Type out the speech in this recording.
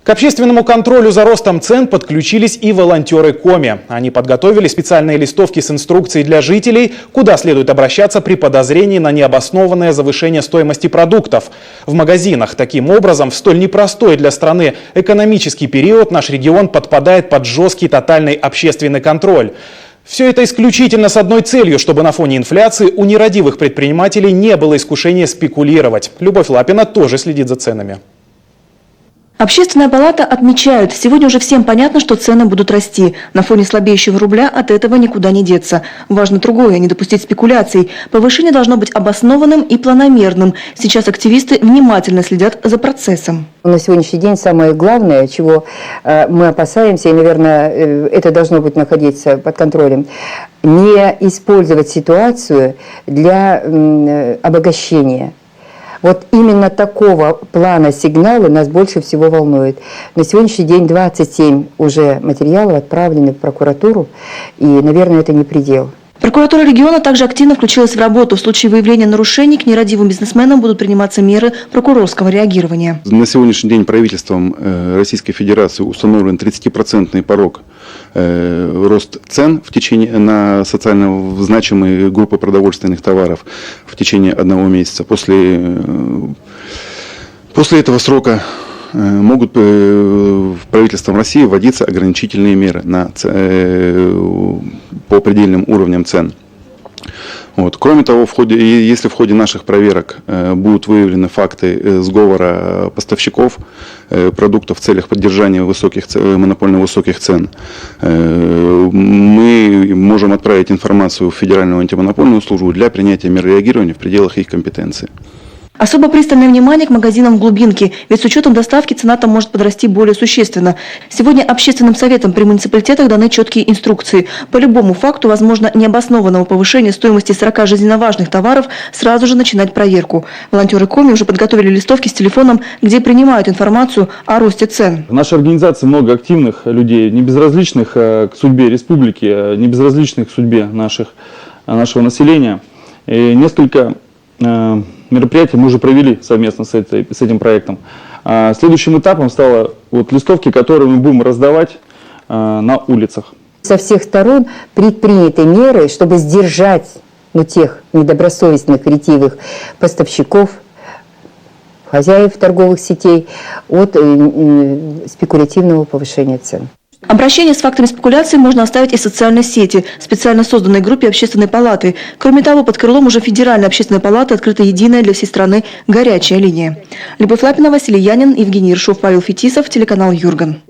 К общественному контролю за ростом цен подключились и волонтеры Коми. Они подготовили специальные листовки с инструкцией для жителей, куда следует обращаться при подозрении на необоснованное завышение стоимости продуктов в магазинах. Таким образом, в столь непростой для страны экономический период наш регион подпадает под жесткий тотальный общественный контроль. Все это исключительно с одной целью, чтобы на фоне инфляции у нерадивых предпринимателей не было искушения спекулировать. Любовь Лапина тоже следит за ценами. Общественная палата отмечает, сегодня уже всем понятно, что цены будут расти. На фоне слабеющего рубля от этого никуда не деться. Важно другое – не допустить спекуляций. Повышение должно быть обоснованным и планомерным. Сейчас активисты внимательно следят за процессом. На сегодняшний день самое главное, чего мы опасаемся, и, наверное, это должно быть находиться под контролем, не использовать ситуацию для обогащения. Вот именно такого плана сигналы нас больше всего волнуют. На сегодняшний день 27 уже материалов отправлены в прокуратуру, и, наверное, это не предел. Прокуратура региона также активно включилась в работу. В случае выявления нарушений к нерадивым бизнесменам будут приниматься меры прокурорского реагирования. На сегодняшний день правительством Российской Федерации установлен 30% порог рост цен на социально значимые группы продовольственных товаров в течение 1 месяца. После этого срока могут правительством России вводиться ограничительные меры по предельным уровням цен. Кроме того, если в ходе наших проверок будут выявлены факты сговора поставщиков продуктов в целях поддержания монопольно высоких цен, мы можем отправить информацию в Федеральную антимонопольную службу для принятия мер реагирования в пределах их компетенции. Особо пристальное внимание к магазинам в глубинке, ведь с учетом доставки цена там может подрасти более существенно. Сегодня общественным советам при муниципалитетах даны четкие инструкции. По любому факту, возможно, необоснованного повышения стоимости 40 жизненно важных товаров, сразу же начинать проверку. Волонтеры Коми уже подготовили листовки с телефоном, где принимают информацию о росте цен. В нашей организации много активных людей, не безразличных к судьбе республики, не безразличных к судьбе нашего населения. И несколько мероприятий мы уже провели совместно с этим проектом. Следующим этапом стало листовки, которые мы будем раздавать на улицах. Со всех сторон предприняты меры, чтобы сдержать тех недобросовестных, ретивых поставщиков, хозяев торговых сетей от спекулятивного повышения цен. Обращение с фактами спекуляции можно оставить и в социальной сети, специально созданной группе Общественной палаты. Кроме того, под крылом уже Федеральной общественной палаты открыта единая для всей страны горячая линия. Любовь Лапина, Василий Янин, Евгений Ершов, Павел Фетисов, телеканал Юрган.